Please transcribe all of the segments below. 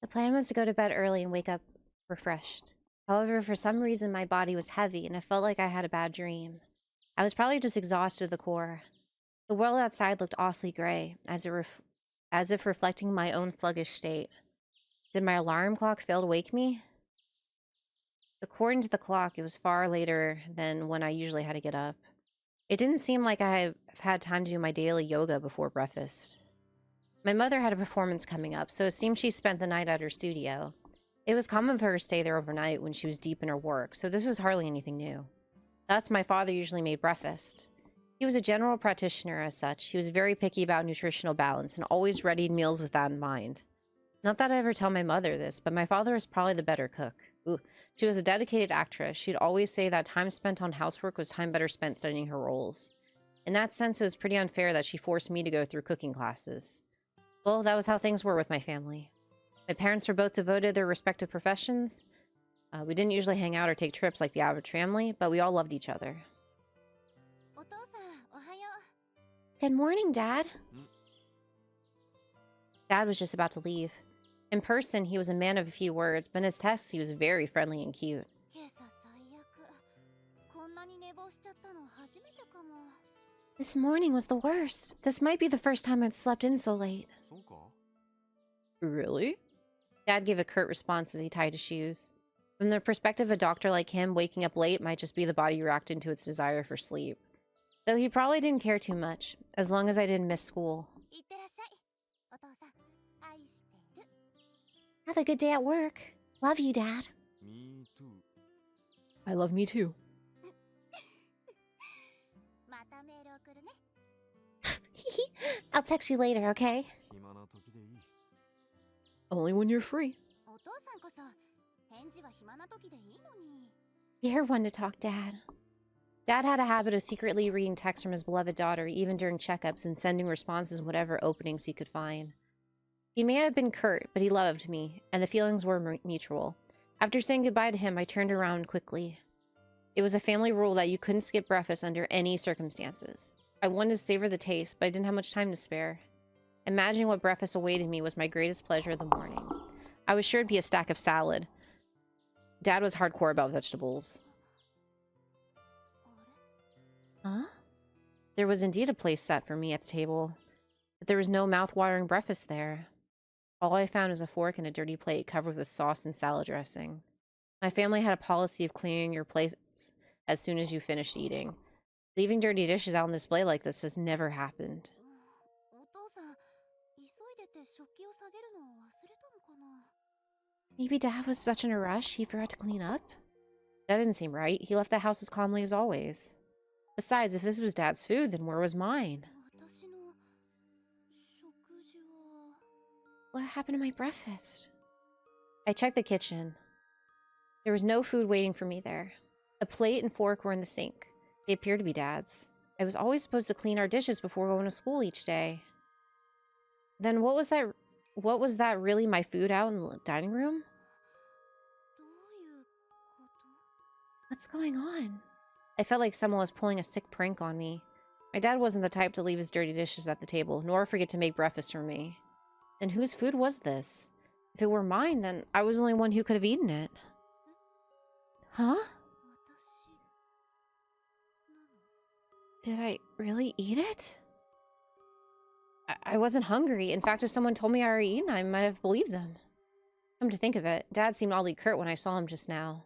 The plan was to go to bed early and wake up refreshed. However, for some reason, my body was heavy and it felt like I had a bad dream. I was probably just exhausted to the core. The world outside looked awfully gray, as if reflecting my own sluggish state. Did my alarm clock fail to wake me? According to the clock, it was far later than when I usually had to get up. It didn't seem like I had time to do my daily yoga before breakfast. My mother had a performance coming up, so it seemed she spent the night at her studio. It was common for her to stay there overnight when she was deep in her work, so this was hardly anything new. Thus, my father usually made breakfast. He was a general practitioner as such. He was very picky about nutritional balance and always readied meals with that in mind. Not that I ever tell my mother this, but my father is probably the better cook. Ooh. She was a dedicated actress. She'd always say that time spent on housework was time better spent studying her roles. In that sense, it was pretty unfair that she forced me to go through cooking classes. Well, that was how things were with my family. My parents were both devoted to their respective professions. We didn't usually hang out or take trips like the average family, but we all loved each other. Good morning, Dad. Dad was just about to leave. In person, he was a man of a few words, but in his texts, he was very friendly and cute. This morning was the worst. This might be the first time I've slept in so late. Really? Dad gave a curt response as he tied his shoes. From the perspective of a doctor like him, waking up late might just be the body reacting to its desire for sleep. Though he probably didn't care too much, as long as I didn't miss school. Have a good day at work. Love you, Dad. Me too. I love me too. I'll text you later, okay? Only when you're free. You're one to talk, Dad. Dad had a habit of secretly reading texts from his beloved daughter, even during checkups, and sending responses in whatever openings he could find. He may have been curt, but he loved me, and the feelings were mutual. After saying goodbye to him, I turned around quickly. It was a family rule that you couldn't skip breakfast under any circumstances. I wanted to savor the taste, but I didn't have much time to spare. Imagining what breakfast awaited me was my greatest pleasure of the morning. I was sure it'd be a stack of salad. Dad was hardcore about vegetables. Huh? There was indeed a place set for me at the table, but there was no mouth-watering breakfast there. All I found was a fork and a dirty plate covered with sauce and salad dressing. My family had a policy of clearing your plates as soon as you finished eating. Leaving dirty dishes out on display like this has never happened. Maybe Dad was such in a rush he forgot to clean up? That didn't seem right. He left the house as calmly as always. Besides, if this was Dad's food, then where was mine? What happened to my breakfast? I checked the kitchen. There was no food waiting for me there. A plate and fork were in the sink. They appeared to be Dad's. I was always supposed to clean our dishes before going to school each day. Then what was that? What was that really my food out in the dining room? What's going on? I felt like someone was pulling a sick prank on me. My dad wasn't the type to leave his dirty dishes at the table, nor forget to make breakfast for me. And whose food was this? If it were mine, then I was the only one who could have eaten it. Huh? Did I really eat it? I wasn't hungry. In fact, if someone told me I already eaten, I might have believed them. Come to think of it, Dad seemed oddly curt when I saw him just now.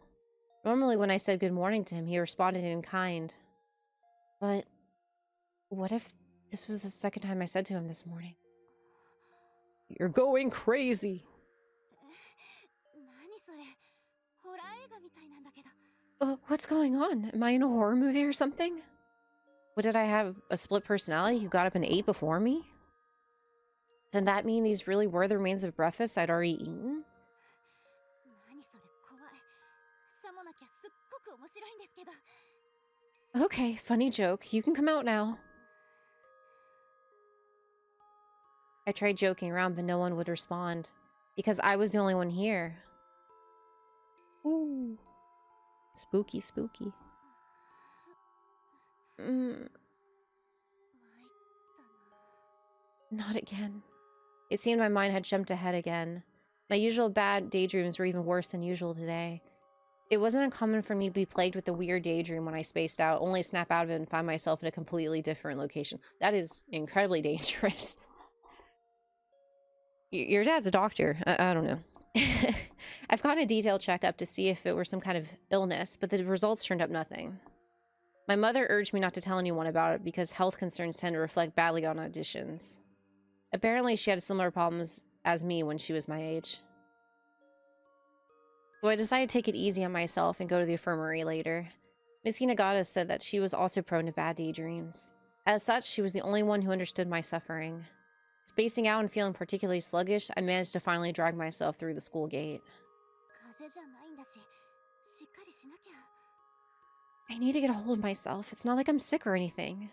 Normally, when I said good morning to him, he responded in kind. But what if this was the second time I said to him this morning? You're going crazy. What's going on? Am I in a horror movie or something? What, did I have a split personality who got up and ate before me? Did that mean these really were the remains of breakfast I'd already eaten? Okay, funny joke. You can come out now. I tried joking around, but no one would respond. Because I was the only one here. Ooh. Spooky, spooky. Not again. It seemed my mind had jumped ahead again. My usual bad daydreams were even worse than usual today. It wasn't uncommon for me to be plagued with a weird daydream when I spaced out, only snap out of it and find myself in a completely different location. That is incredibly dangerous. Your dad's a doctor. I don't know. I've gotten a detailed checkup to see if it were some kind of illness, but the results turned up nothing. My mother urged me not to tell anyone about it because health concerns tend to reflect badly on auditions. Apparently, she had similar problems as me when she was my age. So I decided to take it easy on myself and go to the infirmary later. Miss Nagata said that she was also prone to bad daydreams. As such, she was the only one who understood my suffering. Spacing out and feeling particularly sluggish, I managed to finally drag myself through the school gate. I need to get a hold of myself. It's not like I'm sick or anything.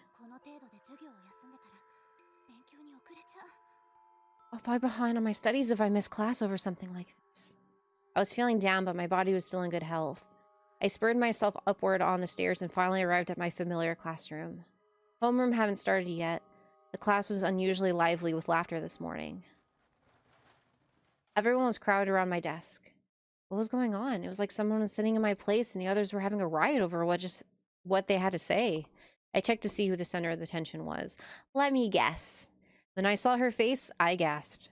I'll fall behind on my studies if I miss class over something like this. I was feeling down, but my body was still in good health. I spurred myself upward on the stairs and finally arrived at my familiar classroom. Homeroom hadn't started yet. The class was unusually lively with laughter this morning. Everyone was crowded around my desk. What was going on? It was like someone was sitting in my place and the others were having a riot over what they had to say. I checked to see who the center of the tension was. Let me guess. When I saw her face, I gasped.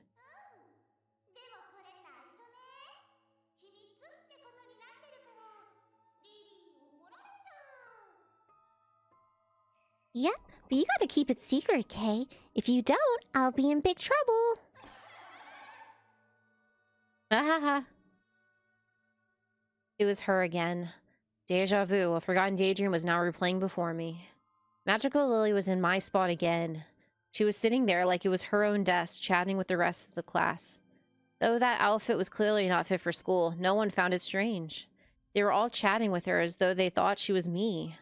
Yep, but you gotta keep it secret, Kay. If you don't, I'll be in big trouble. Ahaha. It was her again. Deja vu, a forgotten daydream was now replaying before me. Magical Lily was in my spot again. She was sitting there like it was her own desk, chatting with the rest of the class. Though that outfit was clearly not fit for school, no one found it strange. They were all chatting with her as though they thought she was me.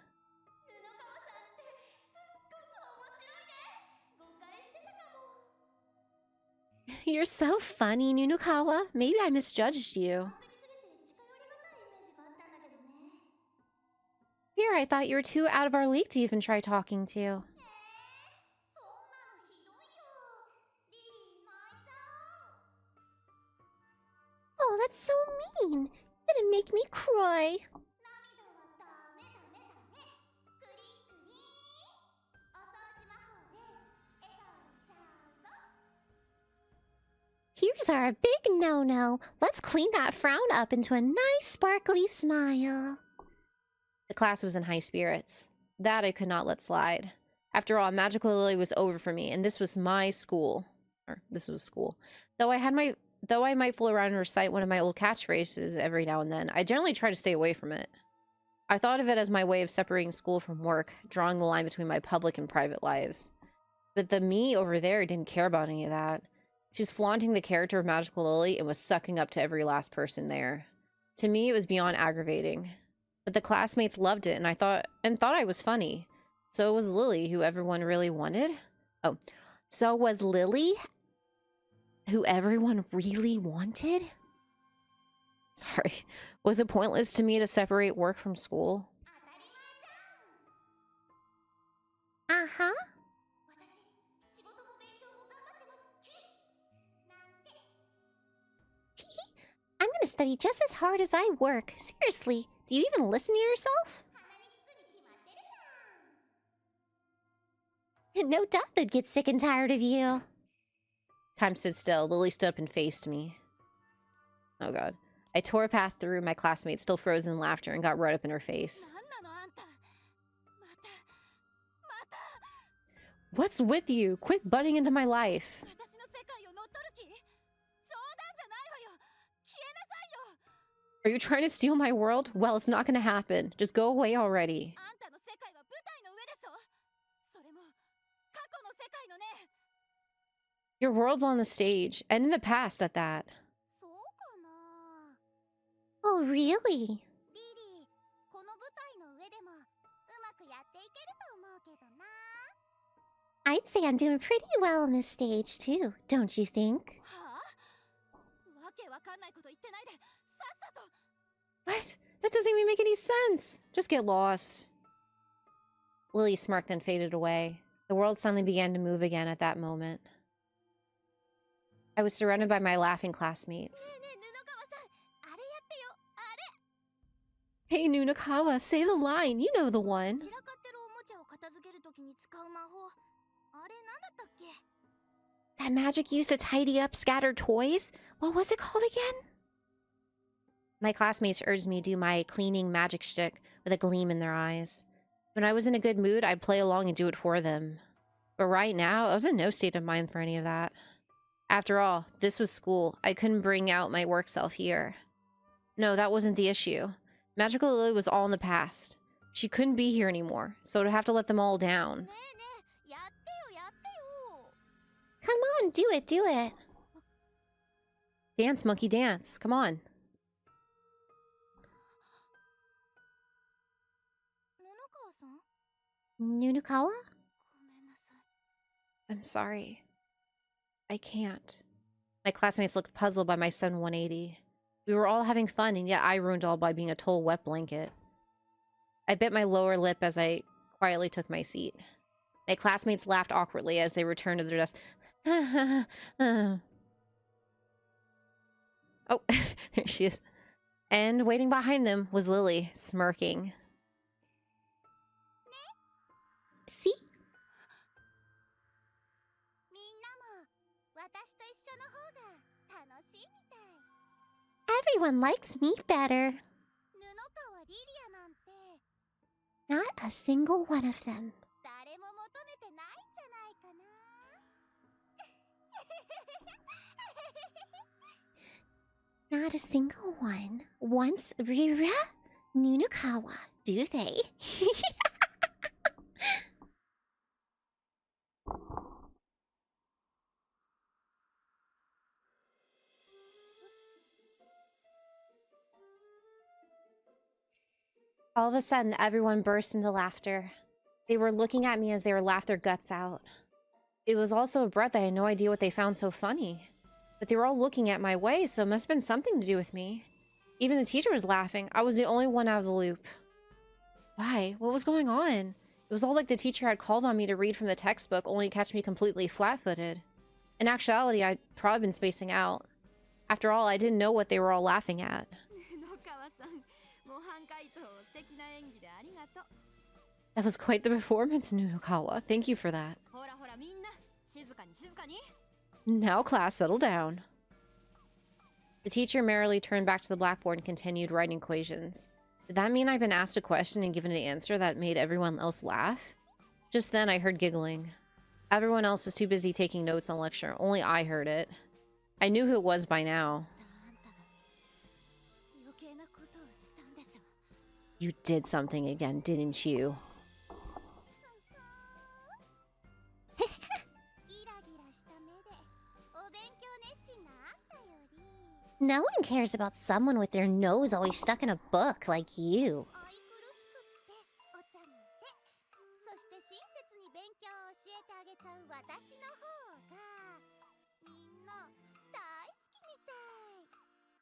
You're so funny, Nunokawa. Maybe I misjudged you. Here, I thought you were too out of our league to even try talking to. Oh, that's so mean. You're gonna make me cry. Tears are a big no-no. Let's clean that frown up into a nice sparkly smile. The class was in high spirits. That I could not let slide. After all, Magical Lily was over for me, and this was my school. Or, this was school. Though I might fool around and recite one of my old catchphrases every now and then, I generally try to stay away from it. I thought of it as my way of separating school from work, drawing the line between my public and private lives. But the me over there didn't care about any of that. She's flaunting the character of Magical Lily and was sucking up to every last person there. To me, it was beyond aggravating. But the classmates loved it, and thought I was funny. So was Lily, who everyone really wanted. Oh, so was Lily, who everyone really wanted? Sorry. Was it pointless to me to separate work from school? Uh-huh. I'm gonna study just as hard as I work. Seriously, do you even listen to yourself? No doubt they'd get sick and tired of you. Time stood still. Lily stood up and faced me. Oh god. I tore a path through my classmates, still frozen in laughter, and got right up in her face. What's with you? Quit butting into my life. Are you trying to steal my world? Well, it's not gonna happen. Just go away already. Your world's on the stage, and in the past at that. Oh, really? I'd say I'm doing pretty well on this stage, too, don't you think? What? That doesn't even make any sense. Just get lost. Lily smirked and faded away. The world suddenly began to move again at that moment. I was surrounded by my laughing classmates. Hey, Nunokawa, say the line. You know the one. That magic used to tidy up scattered toys? What was it called again? My classmates urged me to do my cleaning magic shtick with a gleam in their eyes. When I was in a good mood, I'd play along and do it for them. But right now, I was in no state of mind for any of that. After all, this was school. I couldn't bring out my work self here. No, that wasn't the issue. Magical Lily was all in the past. She couldn't be here anymore, so I'd have to let them all down. Come on, do it, do it. Dance, monkey, dance. Come on. Nunokawa? I'm sorry. I can't. My classmates looked puzzled by my sudden 180. We were all having fun, and yet I ruined all by being a total wet blanket. I bit my lower lip as I quietly took my seat. My classmates laughed awkwardly as they returned to their desk. Oh, there she is. And waiting behind them was Lily, smirking. See? Everyone likes me better. Not a single one of them. Not a single one wants Riria Nunokawa, do they? All of a sudden, everyone burst into laughter. They were looking at me as they were laugh their guts out. It was also a brat that I had no idea what they found so funny. But they were all looking at my way, so it must have been something to do with me. Even the teacher was laughing. I was the only one out of the loop. Why? What was going on? It was all like the teacher had called on me to read from the textbook, only to catch me completely flat-footed. In actuality, I'd probably been spacing out. After all, I didn't know what they were all laughing at. That was quite the performance, Nunokawa. Thank you for that. Now, class, settle down. The teacher merrily turned back to the blackboard and continued writing equations. Did that mean I'd been asked a question and given an answer that made everyone else laugh? Just then, I heard giggling. Everyone else was too busy taking notes on lecture. Only I heard it. I knew who it was by now. You did something again, didn't you? No one cares about someone with their nose always stuck in a book like you.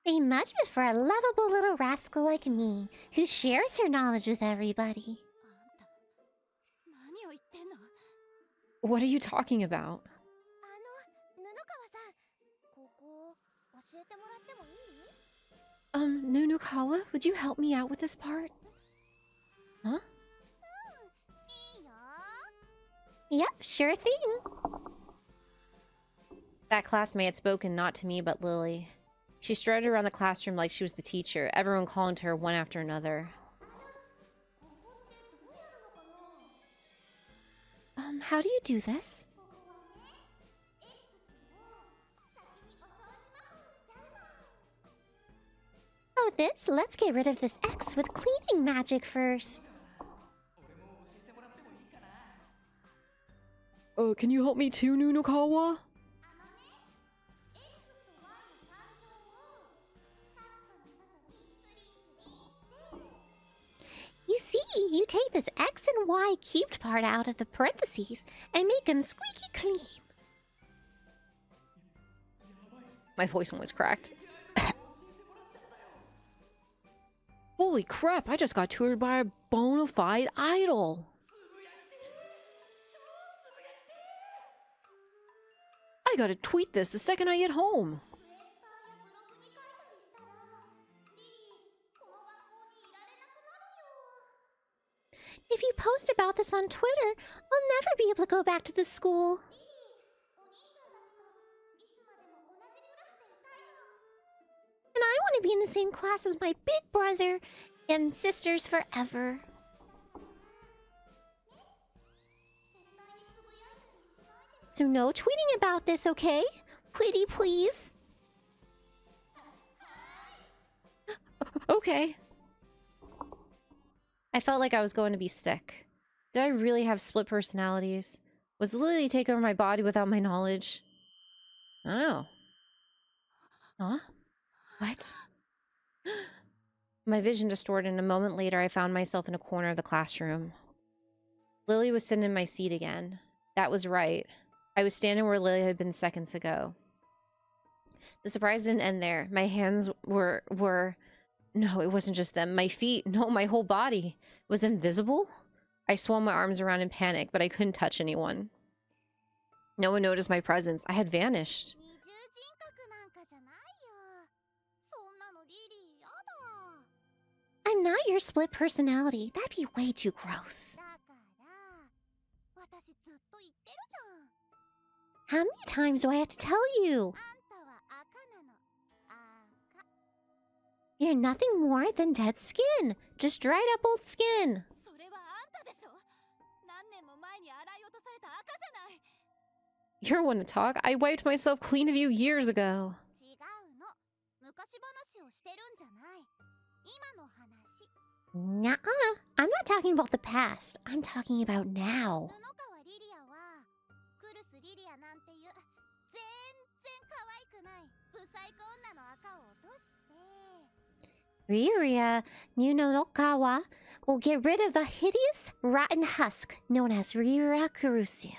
They much prefer a lovable little rascal like me, who shares her knowledge with everybody. What are you talking about? Nunokawa, would you help me out with this part? Huh? Yep, sure thing. That classmate had spoken not to me but Lily. She strutted around the classroom like she was the teacher, everyone calling to her one after another. How do you do this? Oh, let's get rid of this X with cleaning magic first. Can you help me too, Nunokawa? You see, you take this X and Y cubed part out of the parentheses and make them squeaky clean. My voice almost cracked. Holy crap, I just got tutored by a bona fide idol. I gotta tweet this the second I get home. If you post about this on Twitter, I'll never be able to go back to the school. And I want to be in the same class as my big brother and sisters forever. So no tweeting about this, okay? Pretty please. Okay. I felt like I was going to be sick. Did I really have split personalities? Was Lily take over my body without my knowledge? I don't know. Huh? What? My vision distorted, and a moment later I found myself in a corner of the classroom. Lily was sitting in my seat again. That was right. I was standing where Lily had been seconds ago. The surprise didn't end there. My hands were... No, it wasn't just them. My feet, no, my whole body was invisible. I swung my arms around in panic, but I couldn't touch anyone. No one noticed my presence. I had vanished. I'm not your split personality. That'd be way too gross. How many times do I have to tell you? You're nothing more than dead skin. Just dried up old skin. You're one to talk. I wiped myself clean of you years ago. Nuh-uh. I'm not talking about the past. I'm talking about now. Riria Nunokawa will get rid of the hideous, rotten husk known as Riria Kurusu.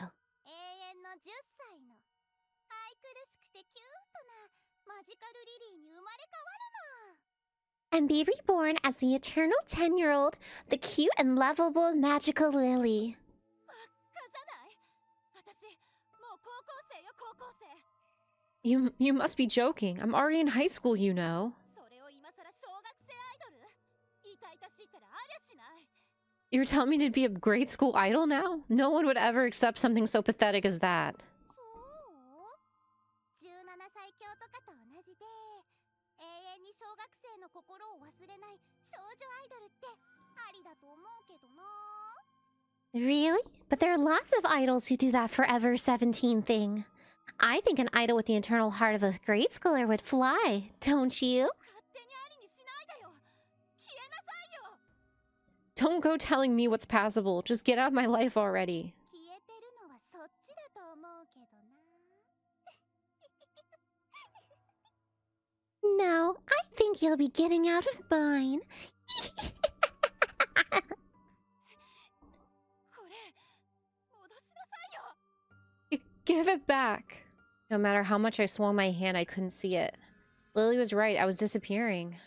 And be reborn as the eternal 10-year-old, the cute and lovable magical Lily. You must be joking. I'm already in high school, you know. You're telling me to be a grade school idol now? No one would ever accept something so pathetic as that. Really? But there are lots of idols who do that forever 17 thing. I think an idol with the eternal heart of a grade schooler would fly, don't you? Don't go telling me what's passable. Just get out of my life already. No, I think you'll be getting out of mine. Give it back. No matter how much I swung my hand, I couldn't see it. Lily was right. I was disappearing.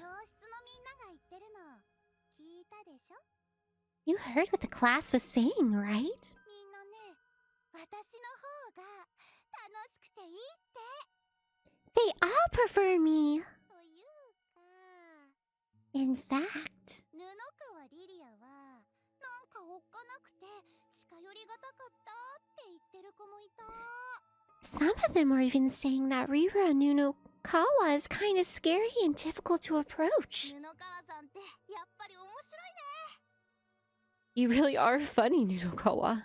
You heard what the class was saying, right? They all prefer me. In fact, some of them are even saying that Riria Nunokawa is kind of scary and difficult to approach. You really are funny, Nunokawa.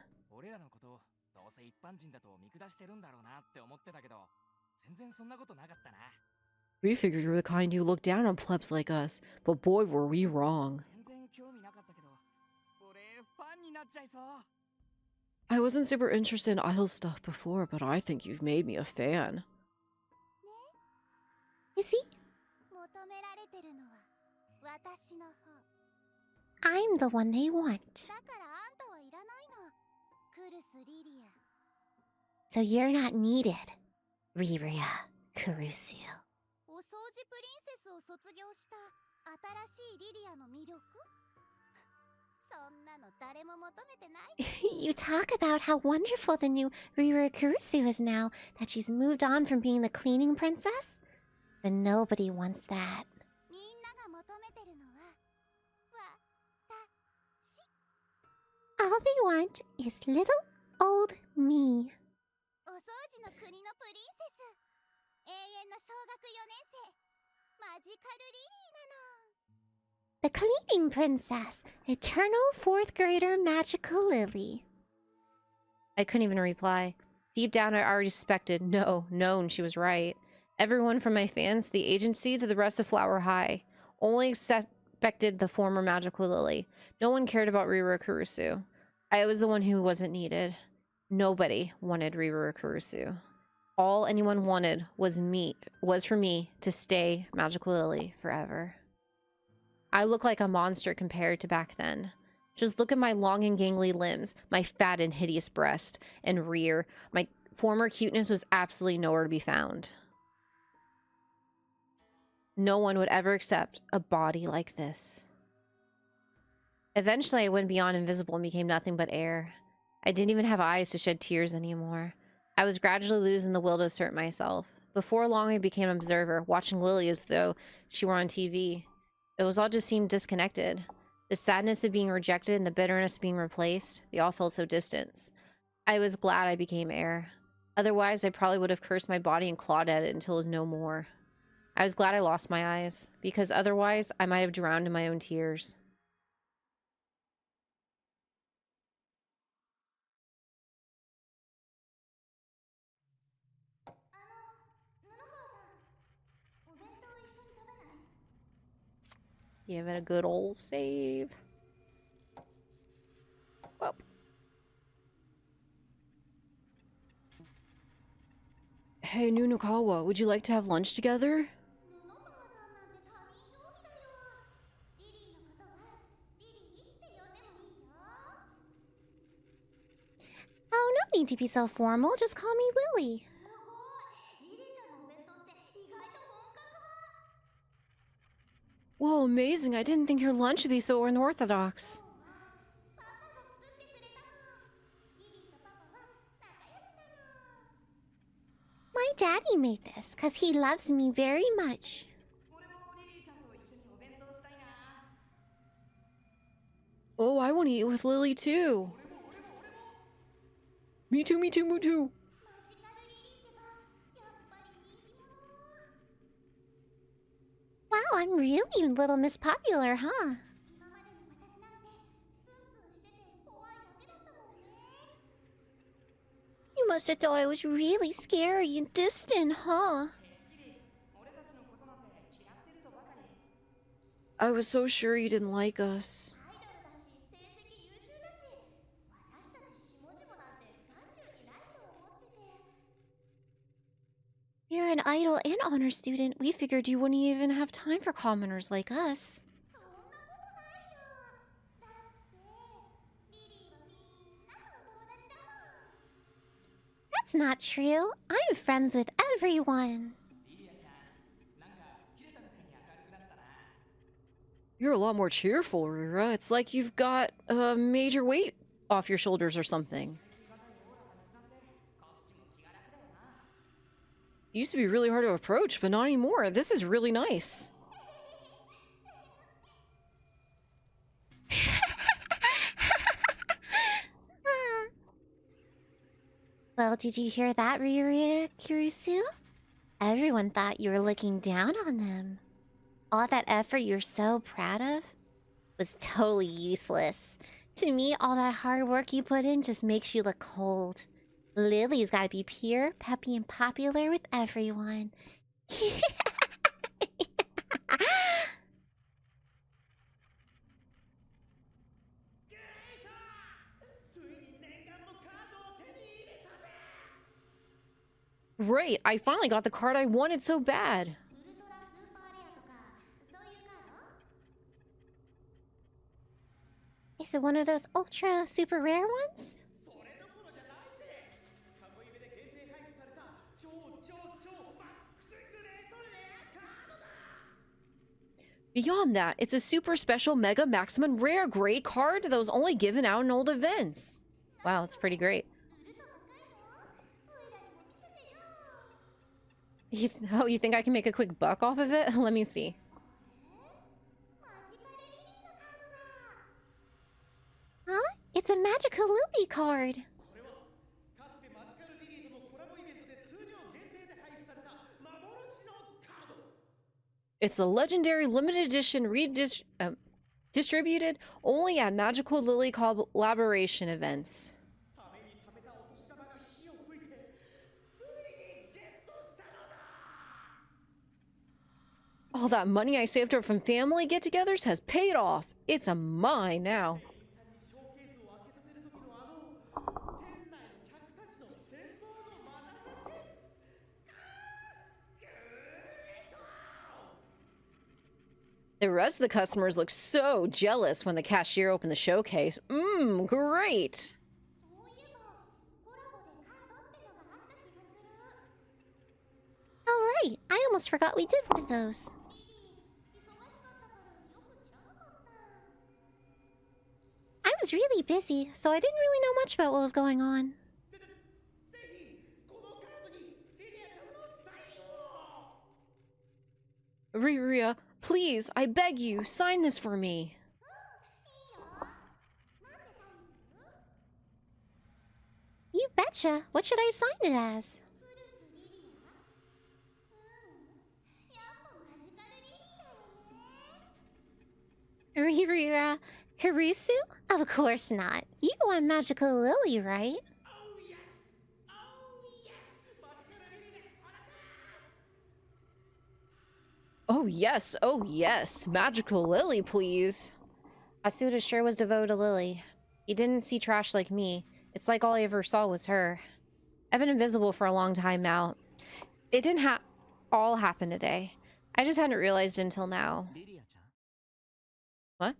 We figured you were the kind who looked down on plebs like us, but boy were we wrong. I wasn't super interested in idol stuff before, but I think you've made me a fan. Is he? I'm the one they want. So you're not needed, Riria Kurusu. You talk about how wonderful the new Riria Kurusu is now, that she's moved on from being the cleaning princess. But nobody wants that. All they want is little old me. The cleaning princess, eternal fourth grader magical Lily. I couldn't even reply. Deep down, I already suspected, known she was right. Everyone from my fans to the agency to the rest of Flower High only expected the former magical Lily. No one cared about Riria Kurusu. I was the one who wasn't needed. Nobody wanted Riria Kurusu. All anyone wanted was for me to stay magical Lily forever. I look like a monster compared to back then. Just look at my long and gangly limbs, my fat and hideous breast and rear. My former cuteness was absolutely nowhere to be found. No one would ever accept a body like this. Eventually, I went beyond invisible and became nothing but air. I didn't even have eyes to shed tears anymore. I was gradually losing the will to assert myself. Before long, I became an observer, watching Lily as though she were on TV. It was all just seemed disconnected. The sadness of being rejected and the bitterness of being replaced, they all felt so distant. I was glad I became air. Otherwise, I probably would have cursed my body and clawed at it until it was no more. I was glad I lost my eyes, because otherwise, I might have drowned in my own tears. Give it a good old save. Well. Hey, Nunokawa, would you like to have lunch together? Oh, no need to be so formal. Just call me Lily. Whoa, amazing. I didn't think your lunch would be so unorthodox. My daddy made this because he loves me very much. Oh, I want to eat with Lily too. Me too, me too, me too. Wow, I'm really Little Miss Popular, huh? You must have thought I was really scary and distant, huh? I was so sure you didn't like us. You're an idol and honor student. We figured you wouldn't even have time for commoners like us. That's not true. I'm friends with everyone. You're a lot more cheerful, Rira. It's like you've got a major weight off your shoulders or something. You used to be really hard to approach, but not anymore. This is really nice. Well, did you hear that, Riria Kurusu? Everyone thought you were looking down on them. All that effort you're so proud of was totally useless. To me, all that hard work you put in just makes you look cold. Lily's gotta be pure, peppy, and popular with everyone. Great, I finally got the card I wanted so bad. Is it one of those ultra super rare ones? Beyond that, it's a super special mega maximum rare great card that was only given out in old events. Wow, it's pretty great. Oh, you think I can make a quick buck off of it? Let me see. Huh? It's a magical lily card. It's a legendary limited edition distributed only at Magical Lily collaboration events. All that money I saved up from family get-togethers has paid off. It's a mine now. The rest of the customers look so jealous when the cashier opened the showcase. Great! Oh, right. I almost forgot we did one of those. I was really busy, so I didn't really know much about what was going on. Riria, please, I beg you, sign this for me. You betcha. What should I sign it as? Riria Karisu? Of course not. You want Magical Lily, right? Oh yes, Magical Lily, please. Asuda sure was devoted to Lily. He didn't see trash like me. It's like all I ever saw was her. I've been invisible for a long time now. It didn't all happen today. I just hadn't realized until now. What?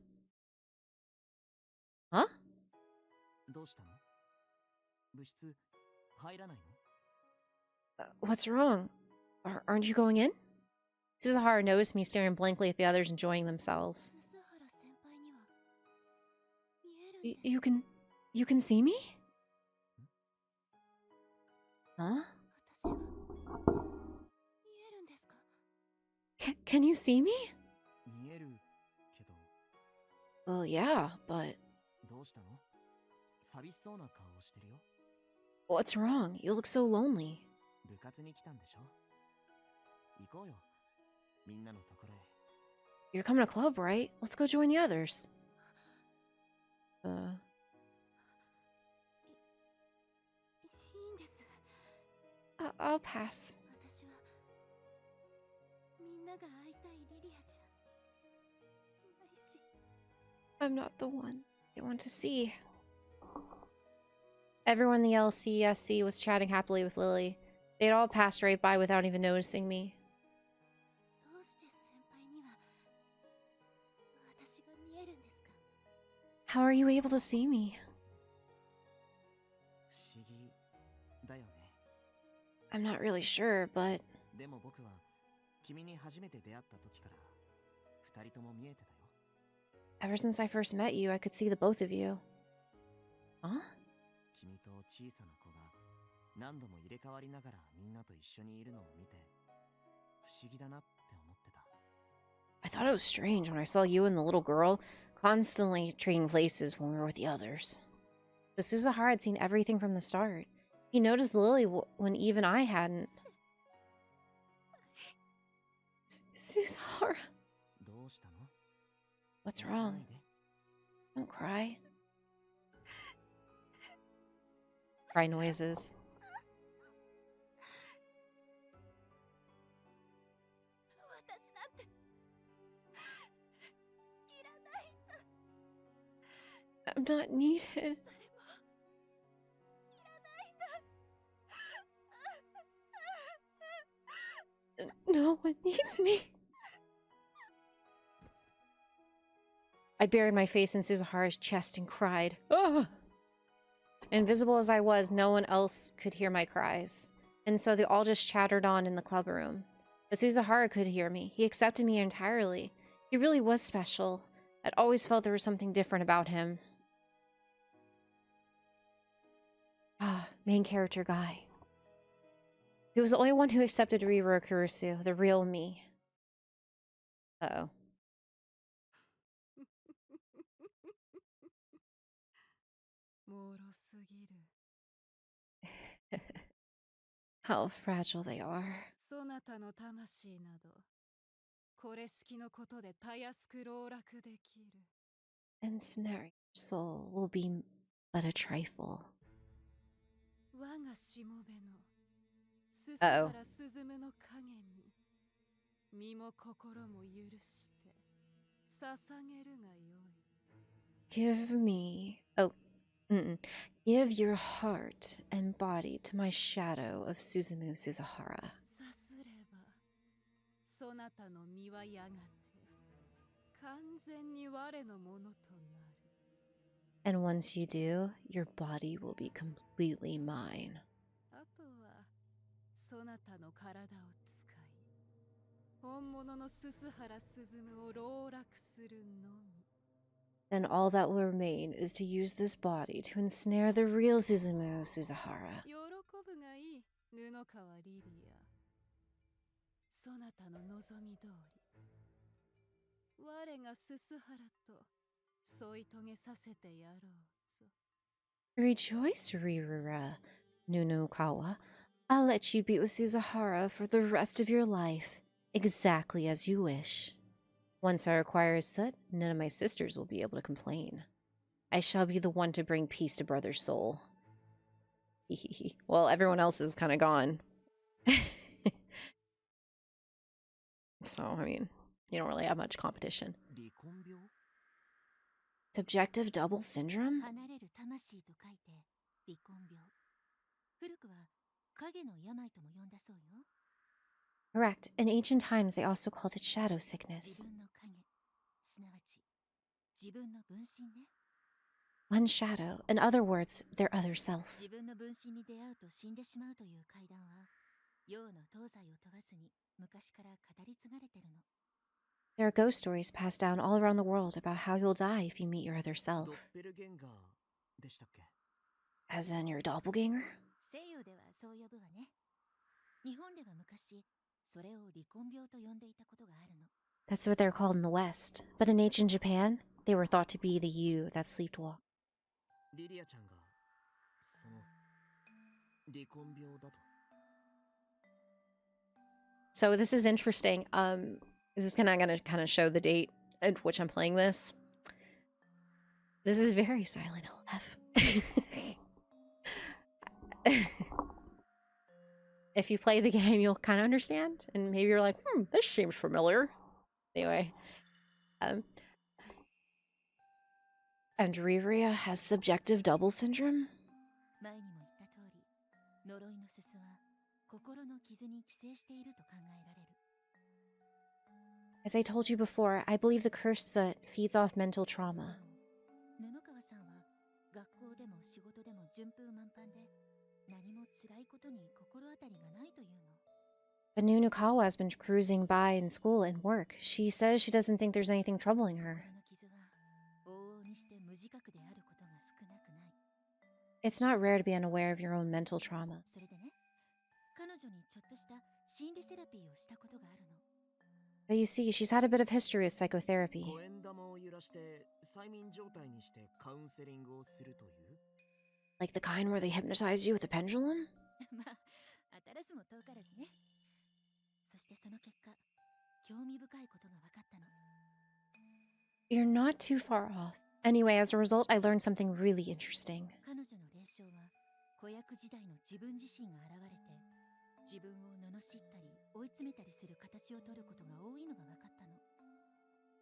Huh? What's wrong? Aren't you going in? Suzuhara noticed me staring blankly at the others enjoying themselves. You can see me? Huh? Can you see me? Well, yeah, but... What's wrong? You look so lonely. You're coming to club, right? Let's go join the others. I'll pass. I'm not the one they want to see. Everyone in the LCSC was chatting happily with Lily. They'd all passed right by without even noticing me. How are you able to see me? I'm not really sure, but... Ever since I first met you, I could see the both of you. Huh? I thought it was strange when I saw you and the little girl constantly trading places when we were with the others. But Suzuhara had seen everything from the start. He noticed Lily when even I hadn't. Suzuhara. What's wrong? Don't cry. Cry noises. I'm not needed. No one needs me. I buried my face in Suzuhara's chest and cried. Ugh! Invisible as I was, no one else could hear my cries. And so they all just chattered on in the club room. But Suzuhara could hear me. He accepted me entirely. He really was special. I'd always felt there was something different about him. Ah, main character guy. He was the only one who accepted Riria Kurusu, the real me. Uh-oh. How fragile they are. Ensnaring your soul will be but a trifle. Uh-oh. Give me... Oh. Give your heart and body to my shadow of Suzumu Suzahara. And once you do, your body will be completely mine. Then all that will remain is to use this body to ensnare the real Suzumu Suzahara. Rejoice, Riria Nunokawa. I'll let you be with Suzahara for the rest of your life, exactly as you wish. Once I acquire his soot, none of my sisters will be able to complain. I shall be the one to bring peace to Brother's soul. Well, everyone else is kind of gone. So, I mean, you don't really have much competition. Subjective double syndrome? Correct. In ancient times, they also called it shadow sickness. One shadow, in other words, their other self. There are ghost stories passed down all around the world about how you'll die if you meet your other self. As in your doppelganger? That's what they're called in the West. But in ancient Japan, they were thought to be the you that sleepwalk. So this is interesting. This is gonna kind of show the date at which I'm playing this. This is very Silent Hill F. If you play the game, you'll kind of understand, and maybe you're like, this seems familiar. Anyway, and Riria has subjective double syndrome? As I told you before, I believe the cursed soot feeds off mental trauma. But Nunokawa has been cruising by in school and work. She says she doesn't think there's anything troubling her. It's not rare to be unaware of your own mental trauma. But you see, she's had a bit of history with psychotherapy. Like the kind where they hypnotize you with a pendulum? You're not too far off. Anyway, as a result, I learned something really interesting.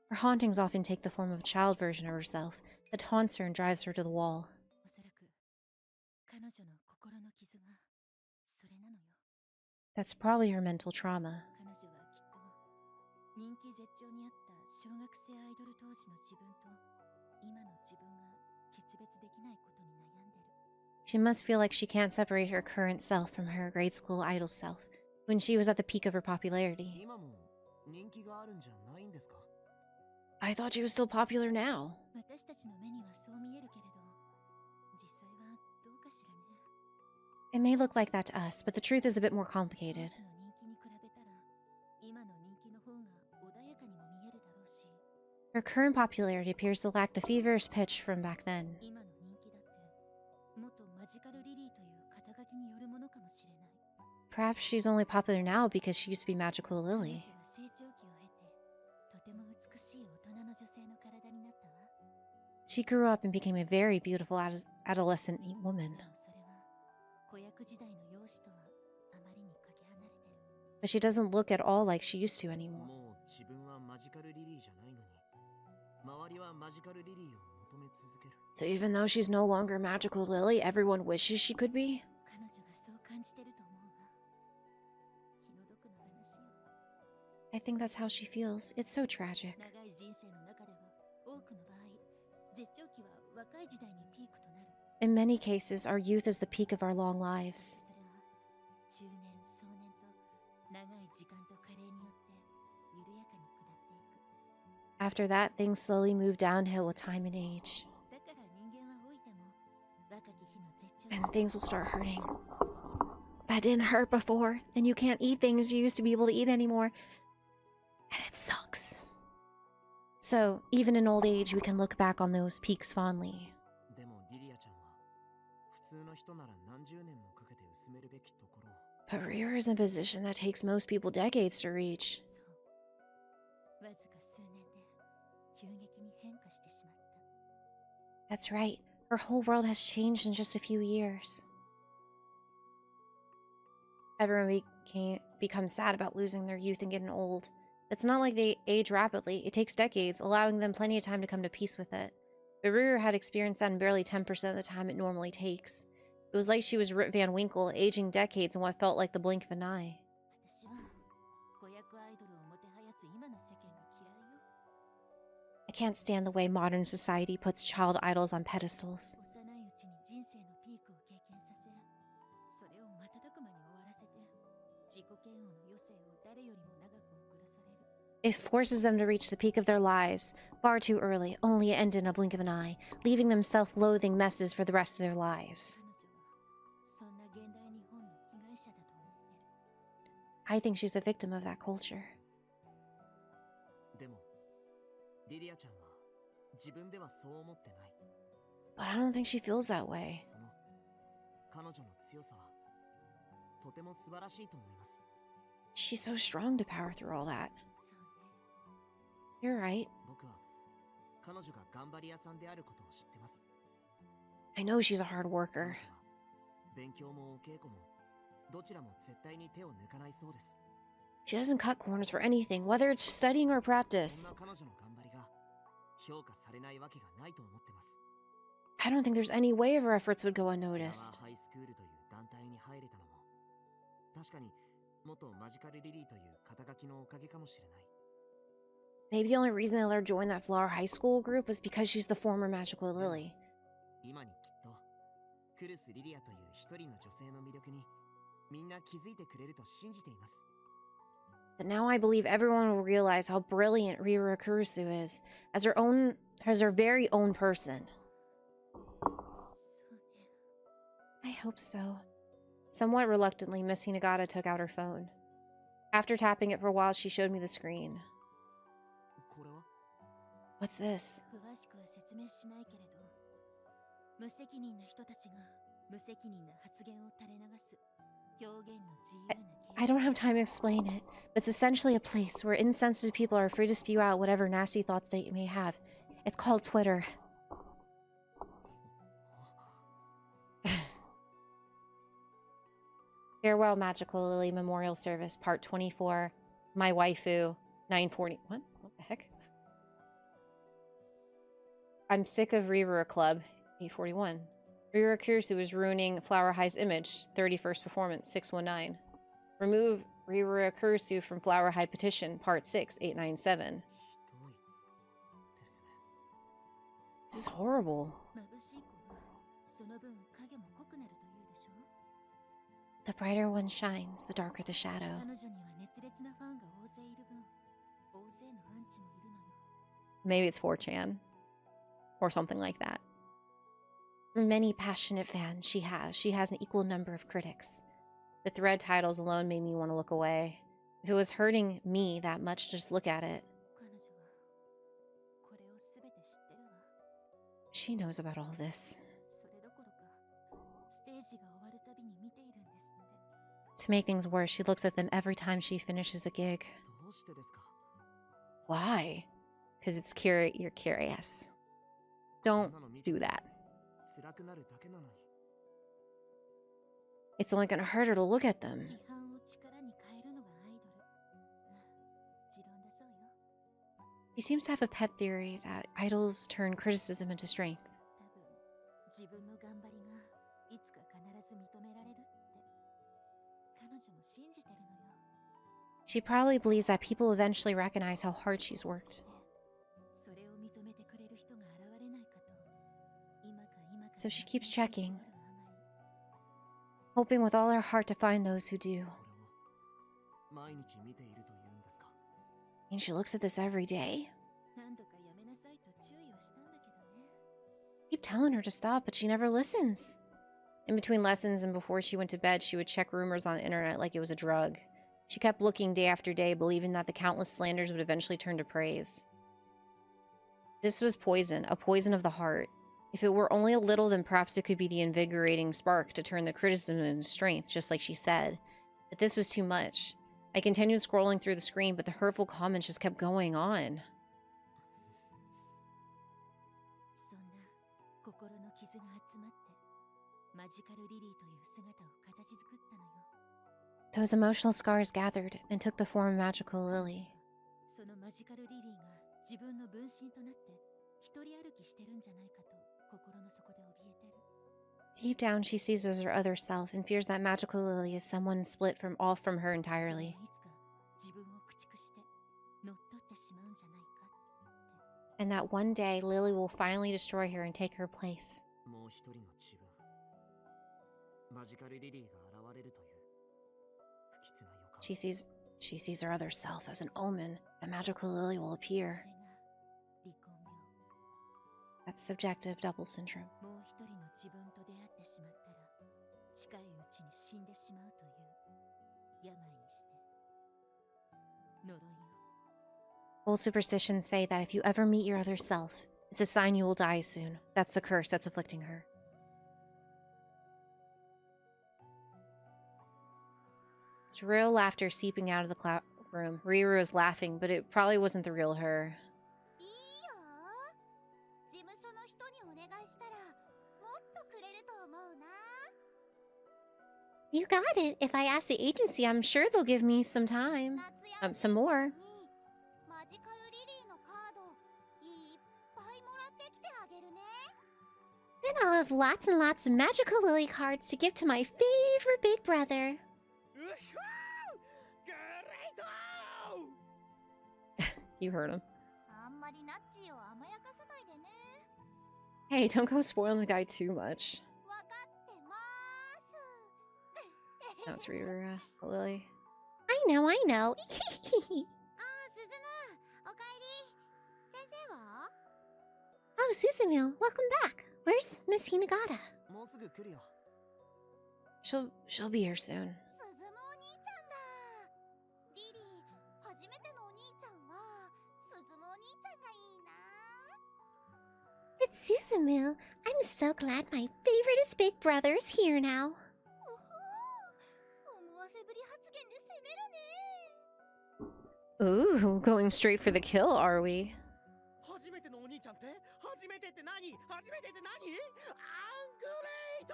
Her hauntings often take the form of a child version of herself that taunts her and drives her to the wall. That's probably her mental trauma. She must feel like she can't separate her current self from her grade school idol self, when she was at the peak of her popularity. I thought she was still popular now. 私たちの目にはそう見えるけれど、実際はどうかしらね。 It may look like that to us, but the truth is a bit more complicated. 当時の人気に比べたら、今の人気の方が穏やかにも見えるだろうし、 Her current popularity appears to lack the feverish pitch from back then. 今の人気だって元マジカルリリーという肩書きによるものかもしれない。 Perhaps she's only popular now because she used to be Magical 彼女 Lily. は成長期を経て、とても美しい大人の女性の体になったわ。 She grew up and became a very beautiful adolescent woman. でもそれは子役時代の容姿とはあまりにかけ離れてる。 But she doesn't look at all like she used to anymore. もう自分はマジカルリリーじゃないのに、周りはマジカルリリーを求め続ける。 So even though she's no longer Magical Lily, everyone wishes she could be? 彼女がそう感じてると思うわ。気の毒な話よ。 I think that's how she feels. It's so tragic. 長い人生の中では多くの場合、絶頂期は若い時代にピークとなる。 In many cases, our youth is the peak of our long そ lives. してそれは中年、壮年と長い時間と加齢によって緩やかに下っていく。 After that, things slowly move downhill with time and age. だから人間は老いても若き日の絶頂 And things will start hurting. That didn't hurt before, and you can't eat things you used to be able to eat anymore. And it sucks. So, even in old age, we can look back on those peaks fondly. でもリリアちゃんは普通の人なら何十年もかけて薄めるべきところを。 But Riria is in a position that takes most people decades to reach. そう。わずか数年で急激に変化してしまった。 That's right. Her whole world has changed in just a few years. Everyone becomes sad about losing their youth and getting old. It's not like they age rapidly. It takes decades, allowing them plenty of time to come to peace with it. But Riria had experienced that in barely 10% of the time it normally takes. It was like she was Rip Van Winkle, aging decades in what felt like the blink of an eye. 私は子役アイドルをもてはやす今の世間が嫌いよ。 I can't stand the way modern society puts child idols on pedestals. 幼いうちに人生のピークを経験させ、それを瞬く間に終わらせて、自己嫌悪の余生を誰よりも長く送らされる。 It forces them to reach the peak of their lives far too early, only to end in a blink of an eye, leaving them self-loathing messes for the rest of their lives. 彼女はそんな現代日本の被害者だと思ってる。 I think she's a victim of that culture. でもリリアちゃんは自分ではそう思ってない。 But I don't think she feels that way. その彼女の強さはとても素晴らしいと思います。 She's so strong to power through all that. そうね。 You're right. 僕は彼女が頑張り屋さんであることを知ってます。 I know she's a hard 彼 worker. 女は勉強もお稽古もどちらも絶対に手を抜かないそうです。 She doesn't cut corners for anything, whether it's studying or そ practice. んな彼女の頑張りが評価されないわけがないと思ってます。 I don't think there's any way of her efforts would go フラワ unnoticed. ーハイスクールという団体に入れたのも確かに元マジカルリリーという肩書きのおかげかもしれない。 Maybe the only reason they let her join that Flower High School group was because she's the former Magical Lily. 今にきっとクルス・リリアという一人の女性の魅力にみんな気づいてくれると信じています。 But now I believe everyone will realize how brilliant Riria Kurusu is as her very own person. そうね。 I hope so. Somewhat reluctantly, Miss Hinagata took out her phone. After tapping it for a while, she showed me the screen. これは What's this? 詳しくは説明しないけれど、無責任な人たちが無責任な発言を垂れ流す表現の自由な形 I don't have time to explain it, but it's essentially a place where insensitive people are free to spew out whatever nasty thoughts they may have. It's called Twitter. Farewell Magical Lily Memorial Service, Part 24. My waifu, 940. What? What the heck? I'm sick of Riria Club, 841. Riria Kurusu is ruining Flower High's image, 31st performance, 619. Remove Riria Kurusu from Flower High petition, Part 6, 897. ひどいですね。 This is horrible. 眩しい子はその分影も濃くなるというでしょ。 The brighter one shines, the darker the shadow. 彼女には熱烈なファンが大勢いる分、大勢のアンチもいるのよ。Maybe it's 4chan. Or something like that. For many passionate fans she has an equal number of critics. The thread titles alone made me want to look away. If it was hurting me that much, just look at it. 彼女はこれを全て知ってるわ。 She knows about all this. それどころかステージが終わるたびに見ているんですって。 To make things worse, she looks at them every time she finishes a gig. どうしてですか？ Why? Because you're curious. Don't do that. 辛くなるだけなのに。 It's only gonna hurt her to look at them. 批判を力に変えるのがアイドル。持論だそうよ。 She seems to have a pet theory that idols turn criticism into strength. 多分自分の頑張りがいつか必ず認められるって彼女も信じてるのよ。 She probably believes that people eventually recognize how hard she's worked. それを認めてくれる人が現れないかと今か今か So she keeps checking, あまり hoping with all her heart to find those who do. これを毎日見ているというんですか？ And she looks at this every day. 何度かやめなさいと注意はしたんだけどね。 I keep telling her to stop, but she never listens. In between lessons and before she went to bed, she would check rumors on the internet like it was a drug. She kept looking day after day, believing that the countless slanders would eventually turn to praise. This was poison, a poison of the heart. If it were only a little, then perhaps it could be the invigorating spark to turn the criticism into strength, just like she said. But this was too much. I continued scrolling through the screen, but the hurtful comments just kept going on. そんな心の傷が集まってマジカルリリーという姿を形作ったのよ。 Those emotional scars gathered and took the form of Magical Lily. そのマジカルリリーが自分の分身となって一人歩きしてるんじゃないかと心の底で怯えてる。 Deep down, she sees as her other self and fears that Magical Lily is someone split off from her それ entirely. がいつか自分を駆逐して乗っ取ってしまうんじゃないかって。 And that one day, Lily will finally destroy her and take her place. もう一人の自分。マジカルリリーが現れるという不吉な予感。 She sees her other self as an omen that Magical Lily will そ appear. れが離婚病。 That's subjective double syndrome. もう一人の自分と出会ってしまったら近いうちに死んでしまうという病にして呪いよ。 Old superstitions say that if you ever meet your other self, it's a sign you will die soon. That's the curse that's afflicting her. Shrill laughter seeping out of the room. Riria was laughing, but it probably wasn't the real her. いいよ。事務所の人にお願いしたらもっとくれると思うな。 You got it. If I ask the agency, I'm sure they'll give me some time. 夏 Some more. マジカルリリーのカードいっぱいもらってきてあげるね。 Then I'll have lots and lots of Magical Lily cards to give to my favorite big brother. うひょー！グレート！ You heard him. あんまりナッチーを甘やかさないでね。 Hey, don't go spoiling the guy too much. わかってまーす。 That's Riria, Lily. I know, I know. あー、すずむ。おかえり。先生は？ Oh, Suzumu, welcome back. Where's Miss Hinagata? もうすぐ来るよ。 She'll be here soon. すずむお兄ちゃんだ。リリー、初めてのお兄ちゃんはすずむお兄ちゃんがいいな。 It's Suzumu. I'm so glad my favoriteest big brother is here now. おほー、思わせぶり発言で攻めるね。 Ooh, going straight for the kill, are we? 初めてのお兄ちゃんって初めてって何？初めてって何？アングレート！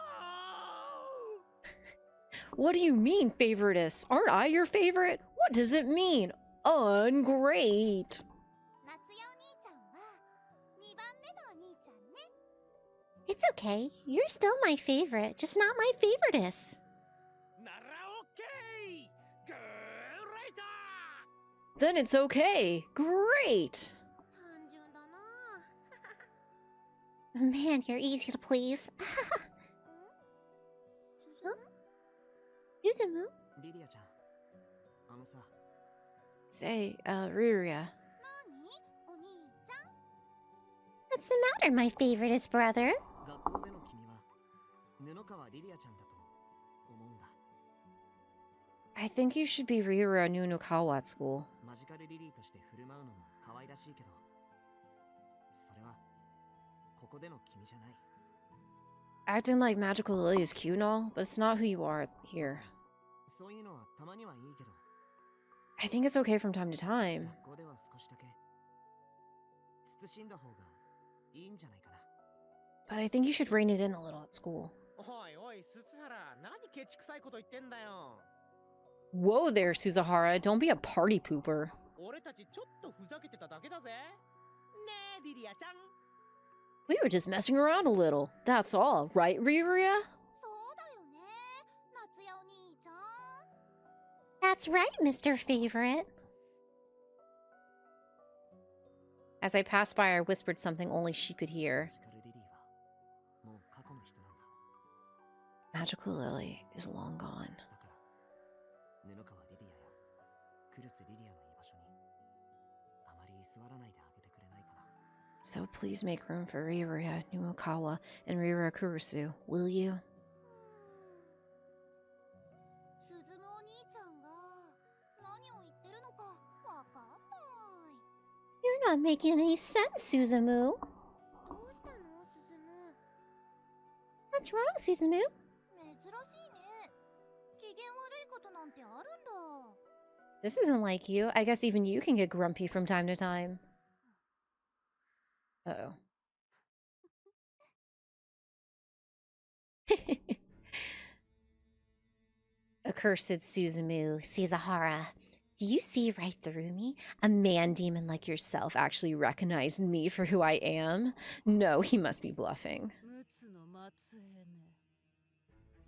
What do you mean, favoritist? Aren't I your favorite? What does it mean? Ungreat. 夏代お兄ちゃんは2番目のお兄ちゃんね。 It's okay. You're still my favorite, just not my favoritist. ならオッケー！グレート！ Then it's okay. Great. 単純だな。 Man, you're easy to please. すずむ？ Suzumu? リリアちゃん、あのさ、 Say, Riria. なに？お兄ちゃん？ What's the matter, my favoriteest brother? 学校での君は布川リリアちゃんだと思うんだ。 I think you should be Riria Nunokawa at school. マジカルリリーとして振る舞うのも可愛らしいけど、それはここでの君じゃない。 Acting like Magical Lily is cute and all, but it's not who you are here. そういうのはたまにはいいけど、 I think it's okay from time to time. 学校では少しだけ慎んだ方がいいんじゃないかな。 But I think you should rein it in a little at school. おいおい、ススハラ、何ケチくさいこと言ってんだよ。 Whoa there, Suzahara. Don't be a party pooper. 俺たちちょっとふざけてただけだぜ。ねえ、リリアちゃん。 We were just messing around a little. That's all, right, Riria? そうだよね、夏代お兄ちゃん。 That's right, Mr. Favorite. As I passed by, I whispered something only she could hear. マジカルリリーはもう過去の人なんだ。 Magical Lily is long gone. だから布川リリアやクルスリリアの居場所にあまり居座らないであげてくれないかな。 So please make room for Riria Nunokawa and Riria Kurusu, will you? 鈴むお兄ちゃんが何を言ってるのかわかんない。 You're not making any sense, Suzumu. どうしたの、鈴む。 What's wrong, Suzumu? 珍しいね。機嫌悪いことなんてあるんだ。 This isn't like you. I guess even you can get grumpy from time to time. Uh-oh. Accursed Suzumu, Suzahara. Do you see right through me? A man demon like yourself Actually recognized me for who I am? No, he must be bluffing. 陸奥の末裔め。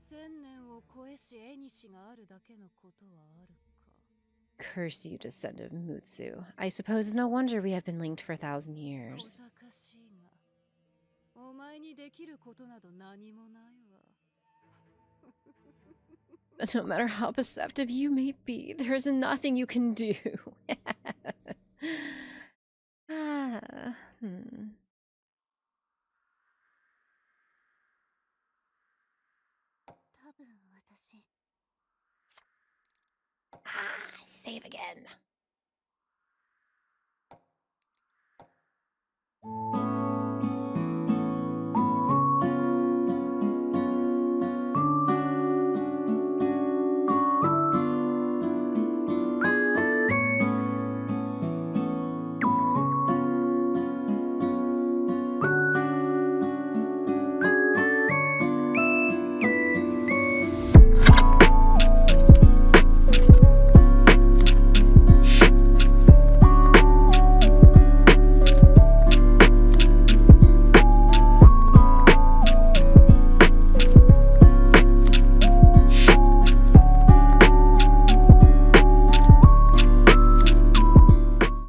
千年を超えし縁があるだけのことはあるか。 Curse you, descendant of Mutsu. I suppose it's no wonder we have been linked for 1,000 小 years. 賢しいが、お前にできることなど何もないわ。 But no matter how perceptive you may be, there is nothing you can do. Ah, 多分私。 Ah, save again.